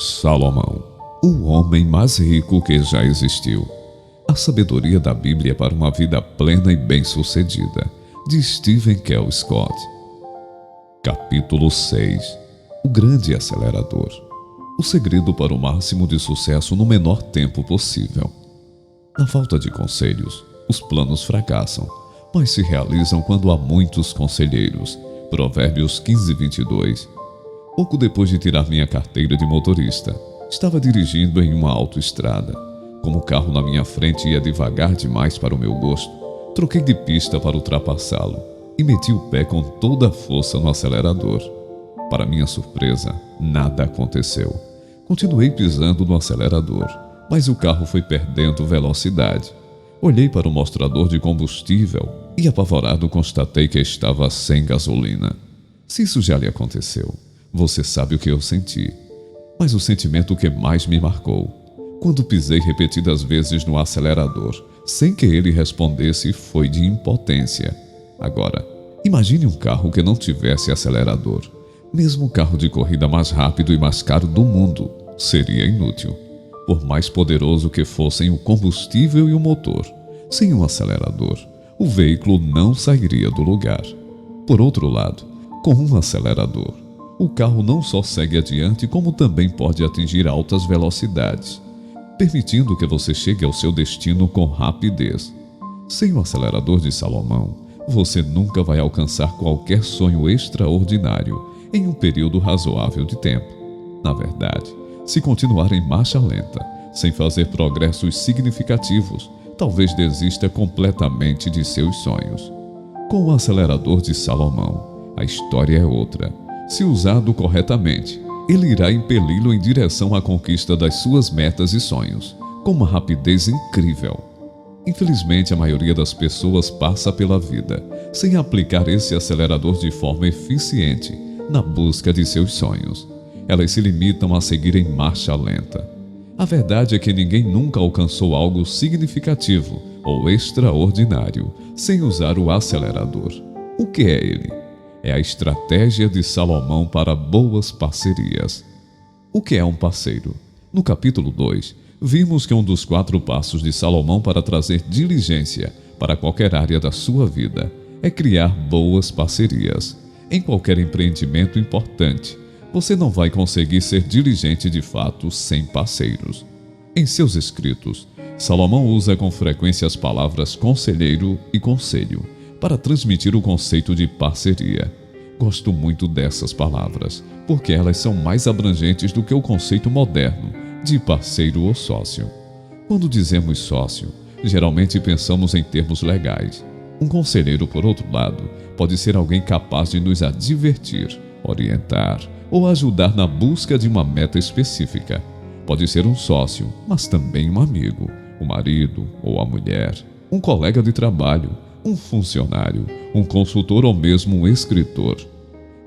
Salomão, o homem mais rico que já existiu. A sabedoria da Bíblia para uma vida plena e bem-sucedida, de Stephen Kell Scott. Capítulo 6. O grande acelerador. O segredo para o máximo de sucesso no menor tempo possível. Na falta de conselhos, os planos fracassam, mas se realizam quando há muitos conselheiros. Provérbios 15:22. Pouco depois de tirar minha carteira de motorista, estava dirigindo em uma autoestrada. Como o carro na minha frente ia devagar demais para o meu gosto, troquei de pista para ultrapassá-lo e meti o pé com toda a força no acelerador. Para minha surpresa, nada aconteceu. Continuei pisando no acelerador, mas o carro foi perdendo velocidade. Olhei para o mostrador de combustível e, apavorado, constatei que estava sem gasolina. Se isso já lhe aconteceu, você sabe o que eu senti. Mas o sentimento que mais me marcou, quando pisei repetidas vezes no acelerador, sem que ele respondesse, foi de impotência. Agora, imagine um carro que não tivesse acelerador. Mesmo o carro de corrida mais rápido e mais caro do mundo seria inútil. Por mais poderoso que fossem o combustível e o motor, sem um acelerador, o veículo não sairia do lugar. Por outro lado, com um acelerador, o carro não só segue adiante, como também pode atingir altas velocidades, permitindo que você chegue ao seu destino com rapidez. Sem o acelerador de Salomão, você nunca vai alcançar qualquer sonho extraordinário em um período razoável de tempo. Na verdade, se continuar em marcha lenta, sem fazer progressos significativos, talvez desista completamente de seus sonhos. Com o acelerador de Salomão, a história é outra. Se usado corretamente, ele irá impeli-lo em direção à conquista das suas metas e sonhos, com uma rapidez incrível. Infelizmente, a maioria das pessoas passa pela vida sem aplicar esse acelerador de forma eficiente na busca de seus sonhos. Elas se limitam a seguir em marcha lenta. A verdade é que ninguém nunca alcançou algo significativo ou extraordinário sem usar o acelerador. O que é ele? É a estratégia de Salomão para boas parcerias. O que é um parceiro? No capítulo 2, vimos que um dos 4 passos de Salomão para trazer diligência para qualquer área da sua vida é criar boas parcerias. Em qualquer empreendimento importante, você não vai conseguir ser diligente de fato sem parceiros. Em seus escritos, Salomão usa com frequência as palavras conselheiro e conselho para transmitir o conceito de parceria. Gosto muito dessas palavras, porque elas são mais abrangentes do que o conceito moderno de parceiro ou sócio. Quando dizemos sócio, geralmente pensamos em termos legais. Um conselheiro, por outro lado, pode ser alguém capaz de nos advertir, orientar ou ajudar na busca de uma meta específica. Pode ser um sócio, mas também um amigo, o marido ou a mulher, um colega de trabalho, um funcionário, um consultor ou mesmo um escritor.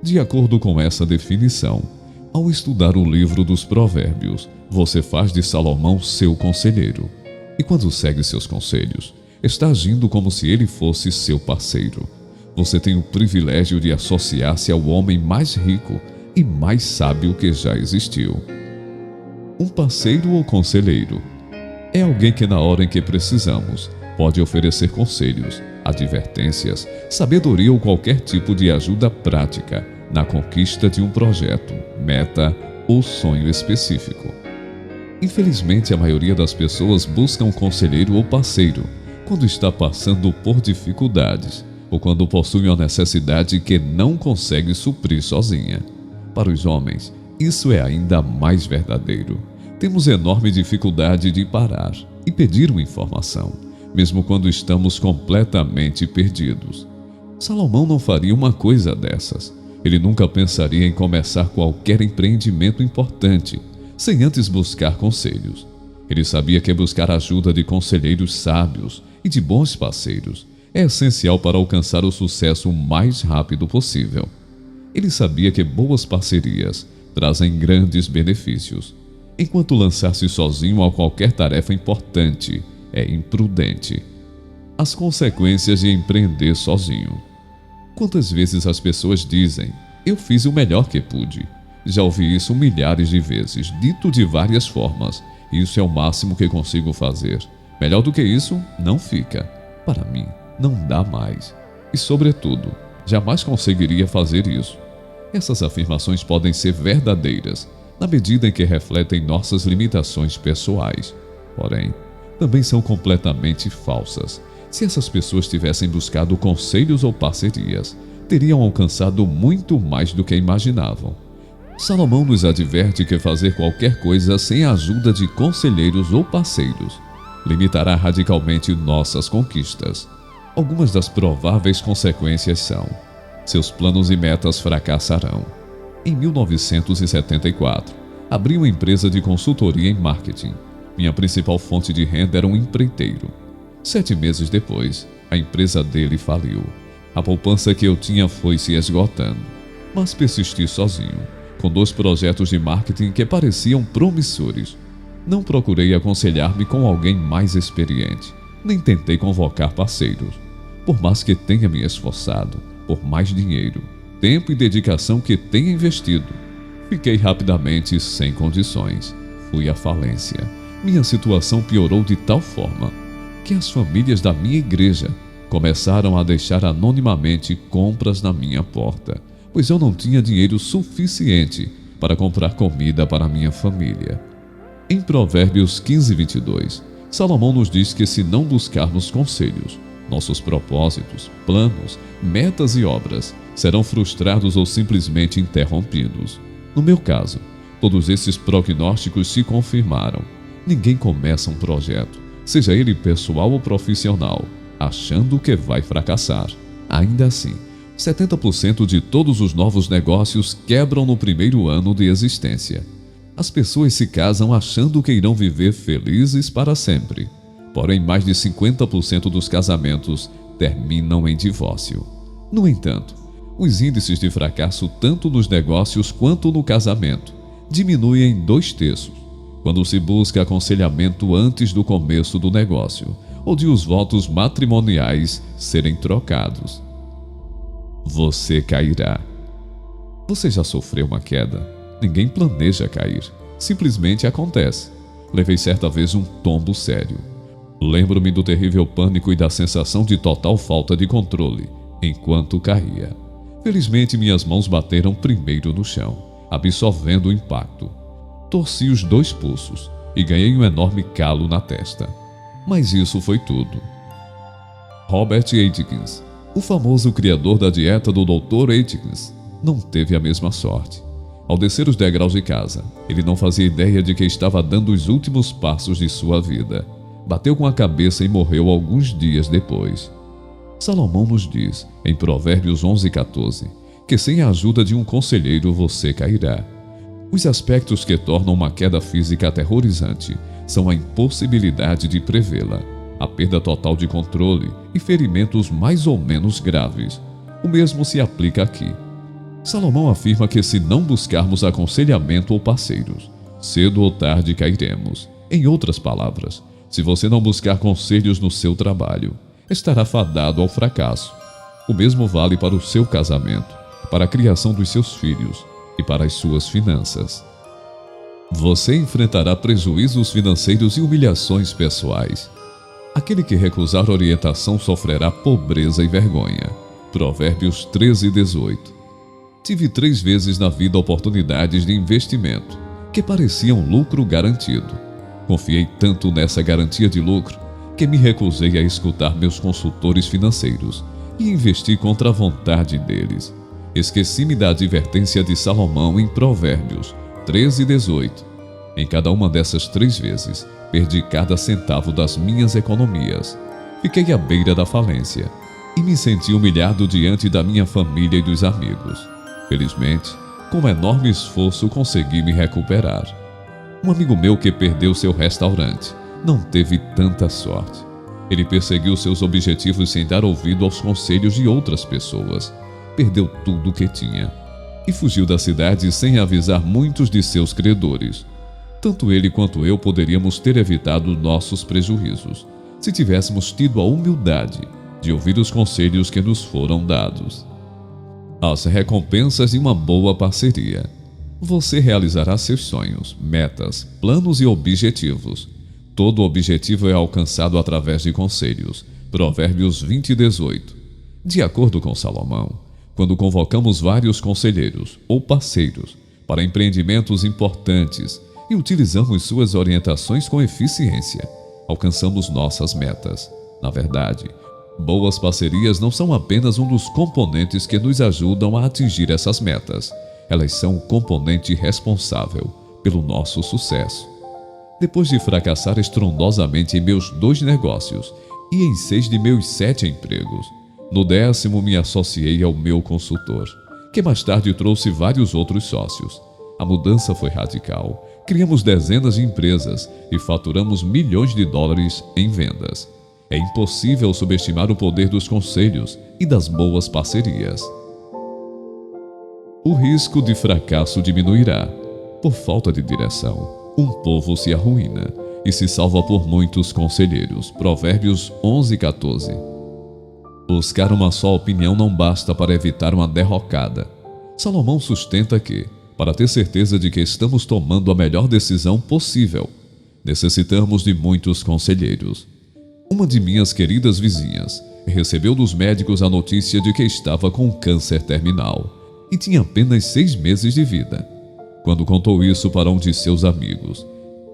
De acordo com essa definição, ao estudar o livro dos Provérbios, você faz de Salomão seu conselheiro. E quando segue seus conselhos, está agindo como se ele fosse seu parceiro. Você tem o privilégio de associar-se ao homem mais rico e mais sábio que já existiu. Um parceiro ou conselheiro é alguém que, na hora em que precisamos, pode oferecer conselhos, advertências, sabedoria ou qualquer tipo de ajuda prática na conquista de um projeto, meta ou sonho específico. Infelizmente, a maioria das pessoas busca um conselheiro ou parceiro quando está passando por dificuldades ou quando possui uma necessidade que não consegue suprir sozinha. Para os homens, isso é ainda mais verdadeiro. Temos enorme dificuldade de parar e pedir uma informação, mesmo quando estamos completamente perdidos. Salomão não faria uma coisa dessas. Ele nunca pensaria em começar qualquer empreendimento importante sem antes buscar conselhos. Ele sabia que buscar ajuda de conselheiros sábios e de bons parceiros é essencial para alcançar o sucesso o mais rápido possível. Ele sabia que boas parcerias trazem grandes benefícios, enquanto lançar-se sozinho a qualquer tarefa importante é imprudente. As consequências de empreender sozinho. Quantas vezes as pessoas dizem, eu fiz o melhor que pude, Já ouvi isso milhares de vezes, dito de várias formas. Isso é o máximo que consigo fazer. Melhor do que isso, não fica. Para mim, não dá mais. E, sobretudo, jamais conseguiria fazer isso. Essas afirmações podem ser verdadeiras, na medida em que refletem nossas limitações pessoais. Porém, também são completamente falsas. Se essas pessoas tivessem buscado conselhos ou parcerias, teriam alcançado muito mais do que imaginavam. Salomão nos adverte que fazer qualquer coisa sem a ajuda de conselheiros ou parceiros limitará radicalmente nossas conquistas. Algumas das prováveis consequências são: seus planos e metas fracassarão. Em 1974, abri uma empresa de consultoria em marketing. Minha principal fonte de renda era um empreiteiro. 7 meses depois, a empresa dele faliu. A poupança que eu tinha foi se esgotando, mas persisti sozinho, com 2 projetos de marketing que pareciam promissores. Não procurei aconselhar-me com alguém mais experiente, nem tentei convocar parceiros. Por mais que tenha me esforçado, por mais dinheiro, tempo e dedicação que tenha investido, fiquei rapidamente sem condições. Fui à falência. Minha situação piorou de tal forma que as famílias da minha igreja começaram a deixar anonimamente compras na minha porta, pois eu não tinha dinheiro suficiente para comprar comida para minha família. Em Provérbios 15:22, Salomão nos diz que se não buscarmos conselhos, nossos propósitos, planos, metas e obras serão frustrados ou simplesmente interrompidos. No meu caso, todos esses prognósticos se confirmaram. Ninguém começa um projeto, seja ele pessoal ou profissional, achando que vai fracassar. Ainda assim, 70% de todos os novos negócios quebram no primeiro ano de existência. As pessoas se casam achando que irão viver felizes para sempre. Porém, mais de 50% dos casamentos terminam em divórcio. No entanto, os índices de fracasso tanto nos negócios quanto no casamento diminuem em 2/3 quando se busca aconselhamento antes do começo do negócio ou de os votos matrimoniais serem trocados. Você cairá. Você já sofreu uma queda? Ninguém planeja cair. Simplesmente acontece. Levei certa vez um tombo sério. Lembro-me do terrível pânico e da sensação de total falta de controle enquanto caía. Felizmente, minhas mãos bateram primeiro no chão, absorvendo o impacto. Torci os 2 pulsos e ganhei um enorme calo na testa. Mas isso foi tudo. Robert Atkins, o famoso criador da dieta do Dr. Atkins, não teve a mesma sorte. Ao descer os degraus de casa, ele não fazia ideia de que estava dando os últimos passos de sua vida. Bateu com a cabeça e morreu alguns dias depois. Salomão nos diz, em Provérbios 11:14, que sem a ajuda de um conselheiro você cairá. Os aspectos que tornam uma queda física aterrorizante são a impossibilidade de prevê-la, a perda total de controle e ferimentos mais ou menos graves. O mesmo se aplica aqui. Salomão afirma que se não buscarmos aconselhamento ou parceiros, cedo ou tarde cairemos. Em outras palavras, se você não buscar conselhos no seu trabalho, estará fadado ao fracasso. O mesmo vale para o seu casamento, para a criação dos seus filhos e para as suas finanças. Você enfrentará prejuízos financeiros e humilhações pessoais. Aquele que recusar orientação sofrerá pobreza e vergonha. Provérbios 13:18. Tive 3 vezes na vida oportunidades de investimento que pareciam lucro garantido. Confiei tanto nessa garantia de lucro que me recusei a escutar meus consultores financeiros e investi contra a vontade deles. Esqueci-me da advertência de Salomão em Provérbios 13:18. Em cada uma dessas 3 vezes, perdi cada centavo das minhas economias. Fiquei à beira da falência e me senti humilhado diante da minha família e dos amigos. Felizmente, com enorme esforço consegui me recuperar. Um amigo meu que perdeu seu restaurante não teve tanta sorte. Ele perseguiu seus objetivos sem dar ouvido aos conselhos de outras pessoas. Perdeu tudo o que tinha e fugiu da cidade sem avisar muitos de seus credores. Tanto ele quanto eu poderíamos ter evitado nossos prejuízos se tivéssemos tido a humildade de ouvir os conselhos que nos foram dados. As recompensas de uma boa parceria. Você realizará seus sonhos, metas, planos e objetivos. Todo objetivo é alcançado através de conselhos. Provérbios 20:18. De acordo com Salomão, quando convocamos vários conselheiros ou parceiros para empreendimentos importantes e utilizamos suas orientações com eficiência, alcançamos nossas metas. Na verdade, boas parcerias não são apenas um dos componentes que nos ajudam a atingir essas metas. Elas são o componente responsável pelo nosso sucesso. Depois de fracassar estrondosamente em meus 2 negócios e em 6 de meus 7 empregos, no 10º me associei ao meu consultor, que mais tarde trouxe vários outros sócios. A mudança foi radical. Criamos dezenas de empresas e faturamos milhões de dólares em vendas. É impossível subestimar o poder dos conselhos e das boas parcerias. O risco de fracasso diminuirá. Por falta de direção, um povo se arruína e se salva por muitos conselheiros. Provérbios 11:14. Buscar uma só opinião não basta para evitar uma derrocada. Salomão sustenta que, para ter certeza de que estamos tomando a melhor decisão possível, necessitamos de muitos conselheiros. Uma de minhas queridas vizinhas recebeu dos médicos a notícia de que estava com câncer terminal e tinha apenas 6 meses de vida. Quando contou isso para um de seus amigos,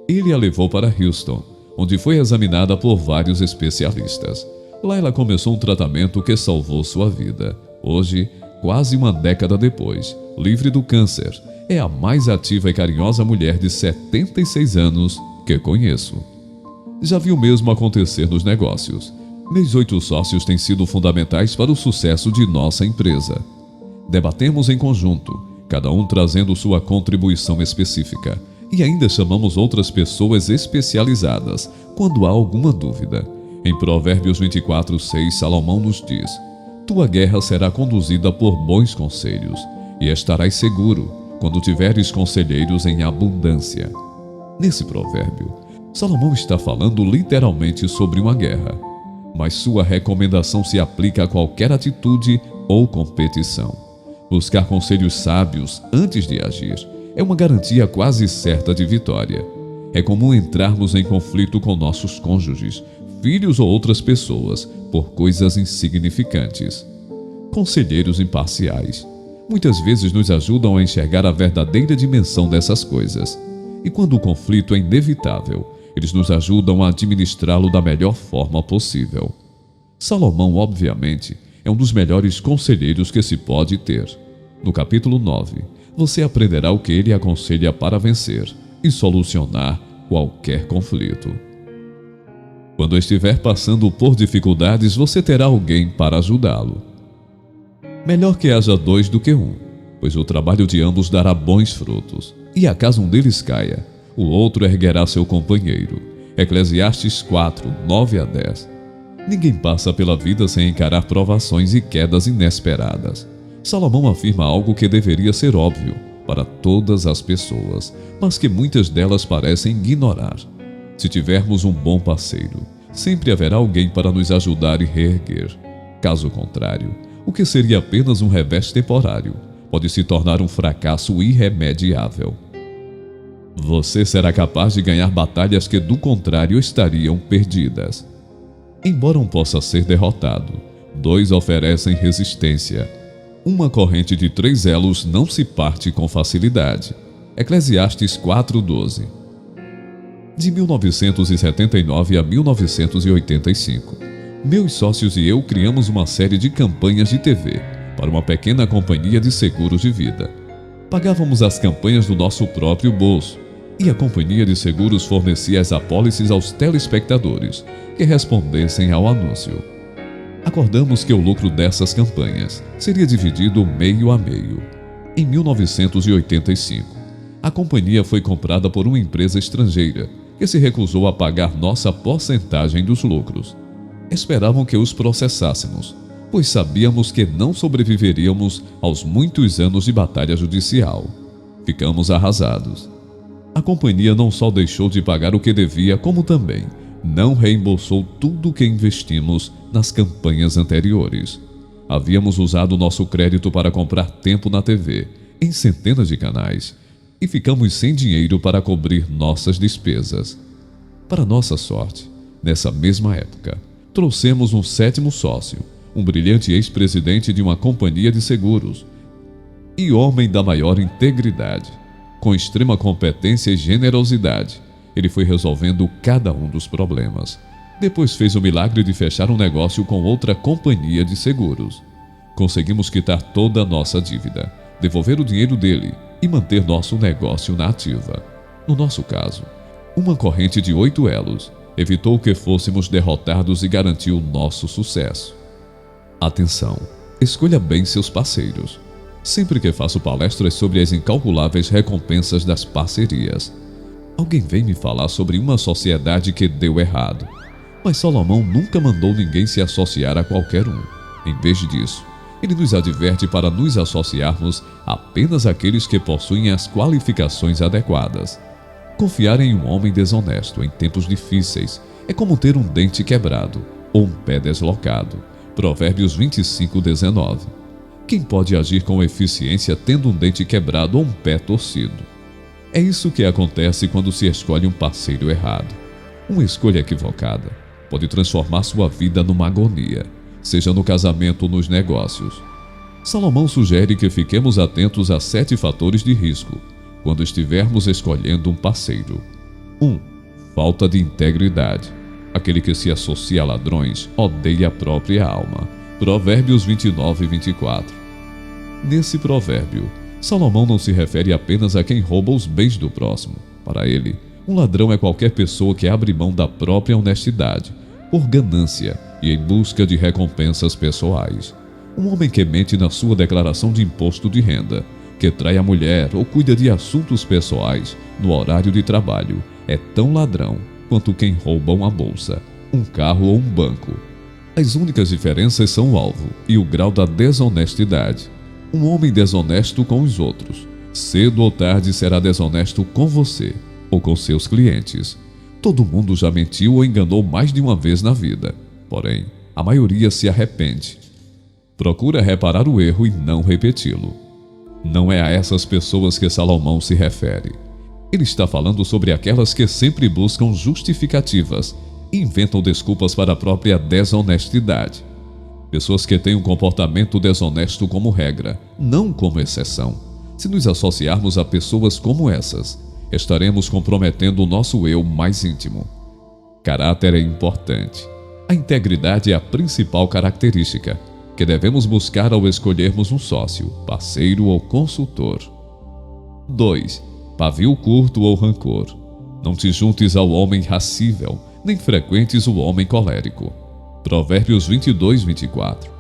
ele a levou para Houston, onde foi examinada por vários especialistas. Lá ela começou um tratamento que salvou sua vida. Hoje, quase uma década depois, livre do câncer, é a mais ativa e carinhosa mulher de 76 anos que conheço. Já vi o mesmo acontecer nos negócios. Meus 8 sócios têm sido fundamentais para o sucesso de nossa empresa. Debatemos em conjunto, cada um trazendo sua contribuição específica, e ainda chamamos outras pessoas especializadas quando há alguma dúvida. Em Provérbios 24:6, Salomão nos diz: tua guerra será conduzida por bons conselhos, e estarás seguro quando tiveres conselheiros em abundância. Nesse provérbio, Salomão está falando literalmente sobre uma guerra, mas sua recomendação se aplica a qualquer atitude ou competição. Buscar conselhos sábios antes de agir é uma garantia quase certa de vitória. É comum entrarmos em conflito com nossos cônjuges, filhos ou outras pessoas por coisas insignificantes. Conselheiros imparciais muitas vezes nos ajudam a enxergar a verdadeira dimensão dessas coisas. E quando o conflito é inevitável, eles nos ajudam a administrá-lo da melhor forma possível. Salomão, obviamente, é um dos melhores conselheiros que se pode ter. No capítulo 9, você aprenderá o que ele aconselha para vencer e solucionar qualquer conflito. Quando estiver passando por dificuldades, você terá alguém para ajudá-lo. Melhor que haja 2 do que 1, pois o trabalho de ambos dará bons frutos. E acaso um deles caia, o outro erguerá seu companheiro. Eclesiastes 4:9-10. Ninguém passa pela vida sem encarar provações e quedas inesperadas. Salomão afirma algo que deveria ser óbvio para todas as pessoas, mas que muitas delas parecem ignorar. Se tivermos um bom parceiro, sempre haverá alguém para nos ajudar e reerguer. Caso contrário, o que seria apenas um revés temporário pode se tornar um fracasso irremediável. Você será capaz de ganhar batalhas que, do contrário, estariam perdidas. Embora um possa ser derrotado, 2 oferecem resistência. Uma corrente de 3 elos não se parte com facilidade. Eclesiastes 4:12. De 1979 a 1985, meus sócios e eu criamos uma série de campanhas de TV para uma pequena companhia de seguros de vida. Pagávamos as campanhas do nosso próprio bolso e a companhia de seguros fornecia as apólices aos telespectadores que respondessem ao anúncio. Acordamos que o lucro dessas campanhas seria dividido meio a meio. Em 1985, a companhia foi comprada por uma empresa estrangeira que se recusou a pagar nossa porcentagem dos lucros. Esperavam que os processássemos, pois sabíamos que não sobreviveríamos aos muitos anos de batalha judicial. Ficamos arrasados. A companhia não só deixou de pagar o que devia, como também não reembolsou tudo o que investimos nas campanhas anteriores. Havíamos usado nosso crédito para comprar tempo na TV, em centenas de canais, e ficamos sem dinheiro para cobrir nossas despesas. Para nossa sorte, nessa mesma época, trouxemos um sétimo sócio, um brilhante ex-presidente de uma companhia de seguros e homem da maior integridade. Com extrema competência e generosidade, ele foi resolvendo cada um dos problemas. Depois fez o milagre de fechar um negócio com outra companhia de seguros. Conseguimos quitar toda a nossa dívida, devolver o dinheiro dele e manter nosso negócio na ativa. No nosso caso, uma corrente de 8 elos evitou que fôssemos derrotados e garantiu nosso sucesso. Atenção! Escolha bem seus parceiros. Sempre que faço palestras sobre as incalculáveis recompensas das parcerias, alguém vem me falar sobre uma sociedade que deu errado. Mas Salomão nunca mandou ninguém se associar a qualquer um. Em vez disso, ele nos adverte para nos associarmos apenas àqueles que possuem as qualificações adequadas. Confiar em um homem desonesto em tempos difíceis é como ter um dente quebrado ou um pé deslocado. Provérbios 25:19. Quem pode agir com eficiência tendo um dente quebrado ou um pé torcido? É isso que acontece quando se escolhe um parceiro errado. Uma escolha equivocada pode transformar sua vida numa agonia, seja no casamento ou nos negócios. Salomão sugere que fiquemos atentos a 7 fatores de risco quando estivermos escolhendo um parceiro. 1. Falta de integridade. Aquele que se associa a ladrões odeia a própria alma. Provérbios 29:24. Nesse provérbio, Salomão não se refere apenas a quem rouba os bens do próximo. Para ele, um ladrão é qualquer pessoa que abre mão da própria honestidade, por ganância e em busca de recompensas pessoais. Um homem que mente na sua declaração de imposto de renda, que trai a mulher ou cuida de assuntos pessoais no horário de trabalho, é tão ladrão quanto quem rouba uma bolsa, um carro ou um banco. As únicas diferenças são o alvo e o grau da desonestidade. Um homem desonesto com os outros, cedo ou tarde será desonesto com você ou com seus clientes. Todo mundo já mentiu ou enganou mais de uma vez na vida, porém, a maioria se arrepende. Procura reparar o erro e não repeti-lo. Não é a essas pessoas que Salomão se refere. Ele está falando sobre aquelas que sempre buscam justificativas e inventam desculpas para a própria desonestidade. Pessoas que têm um comportamento desonesto como regra, não como exceção. Se nos associarmos a pessoas como essas, estaremos comprometendo o nosso eu mais íntimo. Caráter é importante. A integridade é a principal característica que devemos buscar ao escolhermos um sócio, parceiro ou consultor. 2. Pavio curto ou rancor. Não te juntes ao homem irascível, nem frequentes o homem colérico. Provérbios 22:24.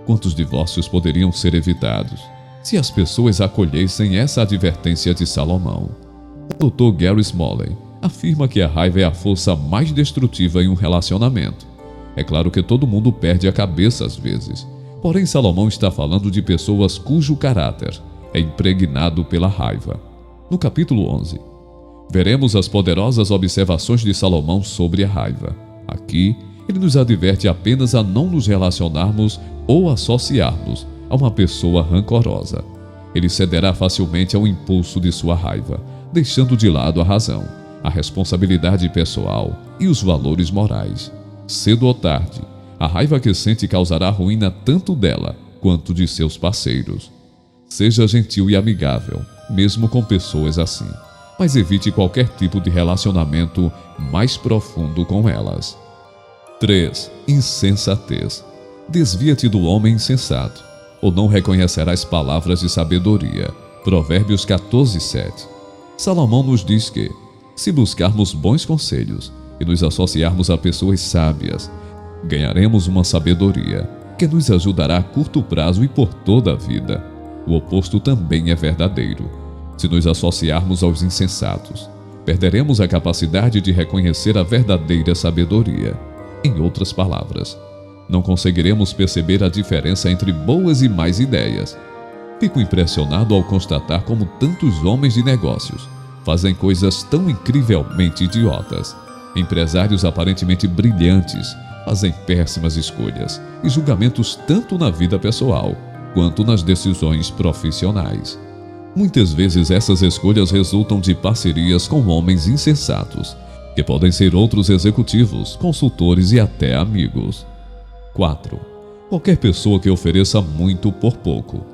Quantos divórcios poderiam ser evitados se as pessoas acolhessem essa advertência de Salomão? O Dr. Gary Smalley afirma que a raiva é a força mais destrutiva em um relacionamento. É claro que todo mundo perde a cabeça às vezes, porém Salomão está falando de pessoas cujo caráter é impregnado pela raiva. No capítulo 11, veremos as poderosas observações de Salomão sobre a raiva. Aqui, ele nos adverte apenas a não nos relacionarmos ou associarmos a uma pessoa rancorosa. Ele cederá facilmente ao impulso de sua raiva, deixando de lado a razão, a responsabilidade pessoal e os valores morais. Cedo ou tarde, a raiva que sente causará ruína tanto dela quanto de seus parceiros. Seja gentil e amigável, mesmo com pessoas assim, mas evite qualquer tipo de relacionamento mais profundo com elas. 3. Insensatez. Desvia-te do homem insensato, ou não reconhecerás palavras de sabedoria. Provérbios 14:7. Salomão nos diz que, se buscarmos bons conselhos e nos associarmos a pessoas sábias, ganharemos uma sabedoria que nos ajudará a curto prazo e por toda a vida. O oposto também é verdadeiro. Se nos associarmos aos insensatos, perderemos a capacidade de reconhecer a verdadeira sabedoria. Em outras palavras, não conseguiremos perceber a diferença entre boas e más ideias. Fico impressionado ao constatar como tantos homens de negócios fazem coisas tão incrivelmente idiotas. Empresários aparentemente brilhantes fazem péssimas escolhas e julgamentos tanto na vida pessoal quanto nas decisões profissionais. Muitas vezes essas escolhas resultam de parcerias com homens insensatos, que podem ser outros executivos, consultores e até amigos. 4. Qualquer pessoa que ofereça muito por pouco.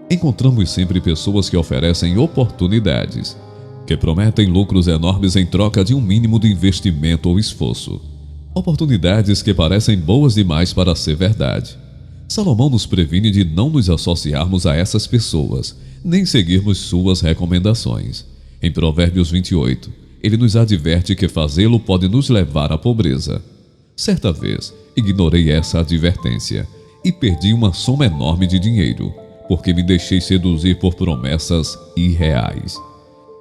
Encontramos sempre pessoas que oferecem oportunidades, que prometem lucros enormes em troca de um mínimo de investimento ou esforço. Oportunidades que parecem boas demais para ser verdade. Salomão nos previne de não nos associarmos a essas pessoas, nem seguirmos suas recomendações. Em Provérbios 28, ele nos adverte que fazê-lo pode nos levar à pobreza. Certa vez, ignorei essa advertência e perdi uma soma enorme de dinheiro, porque me deixei seduzir por promessas irreais.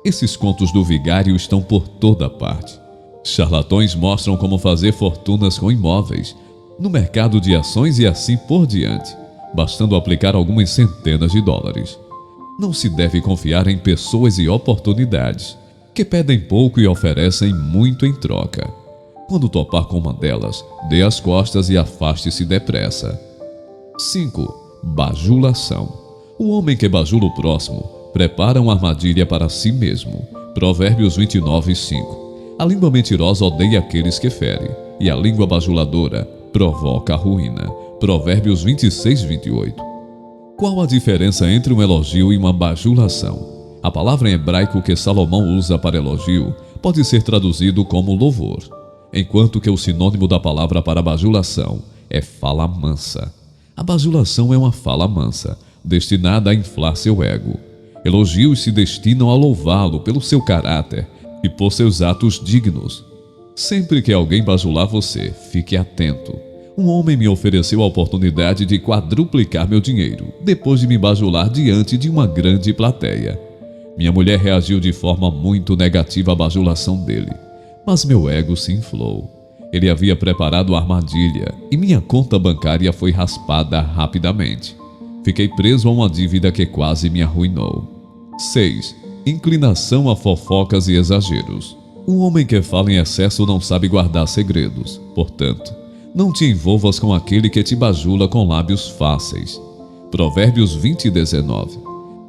Esses contos do vigário estão por toda parte. Charlatões mostram como fazer fortunas com imóveis, no mercado de ações e assim por diante, bastando aplicar algumas centenas de dólares. Não se deve confiar em pessoas e oportunidades, que pedem pouco e oferecem muito em troca. Quando topar com uma delas, dê as costas e afaste-se depressa. 5. Bajulação. O homem que bajula o próximo prepara uma armadilha para si mesmo. Provérbios 29, 5. A língua mentirosa odeia aqueles que ferem, e a língua bajuladora provoca a ruína. Provérbios 26, 28. Qual a diferença entre um elogio e uma bajulação? A palavra em hebraico que Salomão usa para elogio pode ser traduzido como louvor, enquanto que o sinônimo da palavra para bajulação é fala mansa. A bajulação é uma fala mansa, destinada a inflar seu ego. Elogios se destinam a louvá-lo pelo seu caráter e por seus atos dignos. Sempre que alguém bajular você, fique atento. Um homem me ofereceu a oportunidade de quadruplicar meu dinheiro, depois de me bajular diante de uma grande plateia. Minha mulher reagiu de forma muito negativa à bajulação dele, mas meu ego se inflou. Ele havia preparado a armadilha e minha conta bancária foi raspada rapidamente. Fiquei preso a uma dívida que quase me arruinou. 6. Inclinação a fofocas e exageros. Um homem que fala em excesso não sabe guardar segredos. Portanto, não te envolvas com aquele que te bajula com lábios fáceis. Provérbios 20, 19.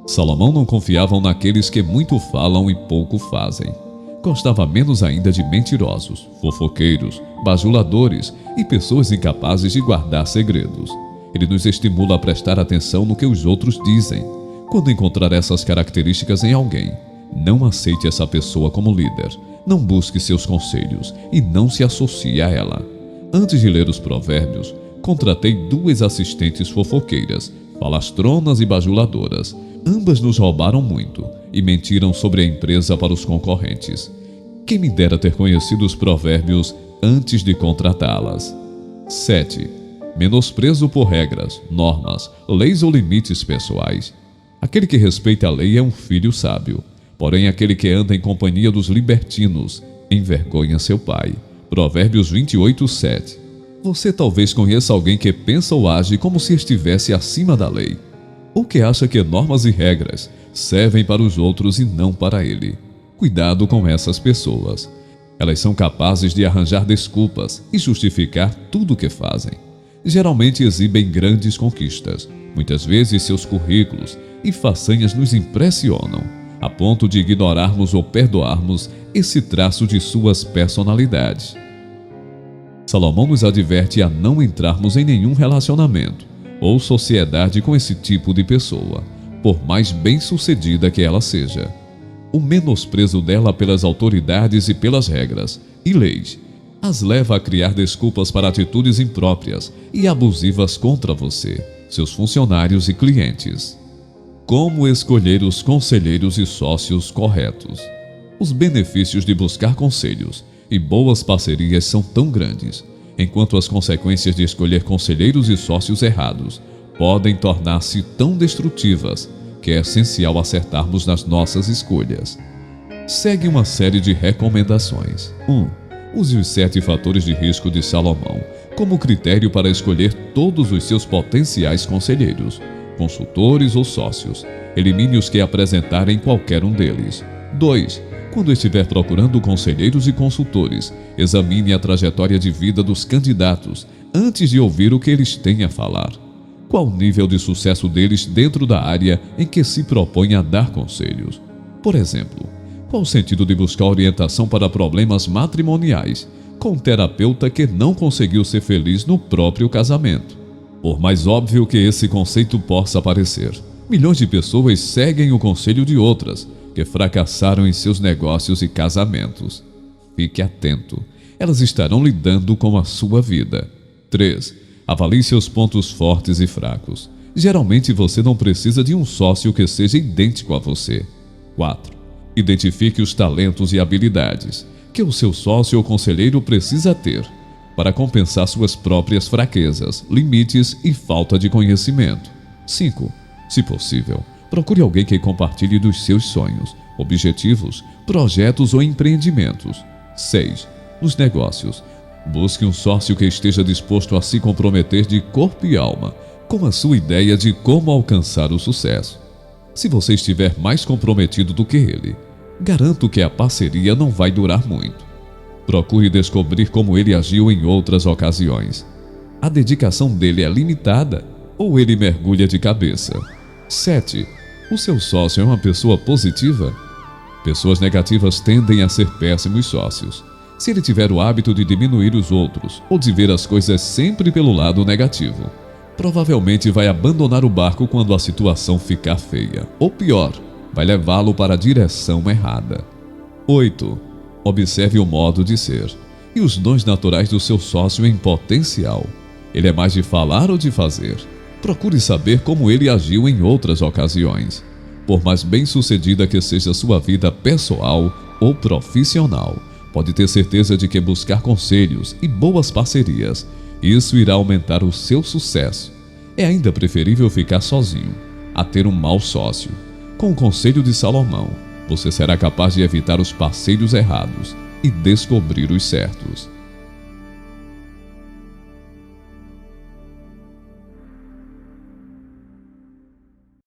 Salomão não confiava naqueles que muito falam e pouco fazem. Gostava menos ainda de mentirosos, fofoqueiros, bajuladores e pessoas incapazes de guardar segredos. Ele nos estimula a prestar atenção no que os outros dizem. Quando encontrar essas características em alguém, não aceite essa pessoa como líder, não busque seus conselhos e não se associe a ela. Antes de ler os provérbios, contratei 2 assistentes fofoqueiras, falastronas e bajuladoras. Ambas nos roubaram muito e mentiram sobre a empresa para os concorrentes. Quem me dera ter conhecido os provérbios antes de contratá-las. 7. Menosprezo por regras, normas, leis ou limites pessoais. Aquele que respeita a lei é um filho sábio, porém aquele que anda em companhia dos libertinos envergonha seu pai. Provérbios 28, 7. Você talvez conheça alguém que pensa ou age como se estivesse acima da lei, ou que acha que normas e regras servem para os outros e não para ele. Cuidado com essas pessoas. Elas são capazes de arranjar desculpas e justificar tudo o que fazem. Geralmente exibem grandes conquistas. Muitas vezes seus currículos e façanhas nos impressionam, a ponto de ignorarmos ou perdoarmos esse traço de suas personalidades. Salomão nos adverte a não entrarmos em nenhum relacionamento ou sociedade com esse tipo de pessoa, por mais bem-sucedida que ela seja. O menosprezo dela pelas autoridades e pelas regras e leis as leva a criar desculpas para atitudes impróprias e abusivas contra você, seus funcionários e clientes. Como escolher os conselheiros e sócios corretos? Os benefícios de buscar conselhos e boas parcerias são tão grandes, enquanto as consequências de escolher conselheiros e sócios errados podem tornar-se tão destrutivas que é essencial acertarmos nas nossas escolhas. Segue uma série de recomendações. 1. Use os 7 fatores de risco de Salomão como critério para escolher todos os seus potenciais conselheiros, consultores ou sócios. Elimine os que apresentarem qualquer um deles. 2. Quando estiver procurando conselheiros e consultores, examine a trajetória de vida dos candidatos antes de ouvir o que eles têm a falar. Qual o nível de sucesso deles dentro da área em que se propõe a dar conselhos? Por exemplo, qual o sentido de buscar orientação para problemas matrimoniais com um terapeuta que não conseguiu ser feliz no próprio casamento? Por mais óbvio que esse conceito possa parecer, milhões de pessoas seguem o conselho de outras que fracassaram em seus negócios e casamentos. Fique atento, elas estarão lidando com a sua vida. 3. Avalie seus pontos fortes e fracos. Geralmente você não precisa de um sócio que seja idêntico a você. 4. Identifique os talentos e habilidades que o seu sócio ou conselheiro precisa ter para compensar suas próprias fraquezas, limites e falta de conhecimento. 5. Se possível, procure alguém que compartilhe dos seus sonhos, objetivos, projetos ou empreendimentos. 6. Nos negócios, busque um sócio que esteja disposto a se comprometer de corpo e alma com a sua ideia de como alcançar o sucesso. Se você estiver mais comprometido do que ele, garanto que a parceria não vai durar muito. Procure descobrir como ele agiu em outras ocasiões. A dedicação dele é limitada ou ele mergulha de cabeça? 7. O seu sócio é uma pessoa positiva? Pessoas negativas tendem a ser péssimos sócios. Se ele tiver o hábito de diminuir os outros ou de ver as coisas sempre pelo lado negativo, provavelmente vai abandonar o barco quando a situação ficar feia. Ou pior, vai levá-lo para a direção errada. 8. Observe o modo de ser e os dons naturais do seu sócio em potencial. Ele é mais de falar ou de fazer? Procure saber como ele agiu em outras ocasiões. Por mais bem-sucedida que seja sua vida pessoal ou profissional, pode ter certeza de que buscar conselhos e boas parcerias, isso irá aumentar o seu sucesso. É ainda preferível ficar sozinho a ter um mau sócio. Com o conselho de Salomão, você será capaz de evitar os parceiros errados e descobrir os certos.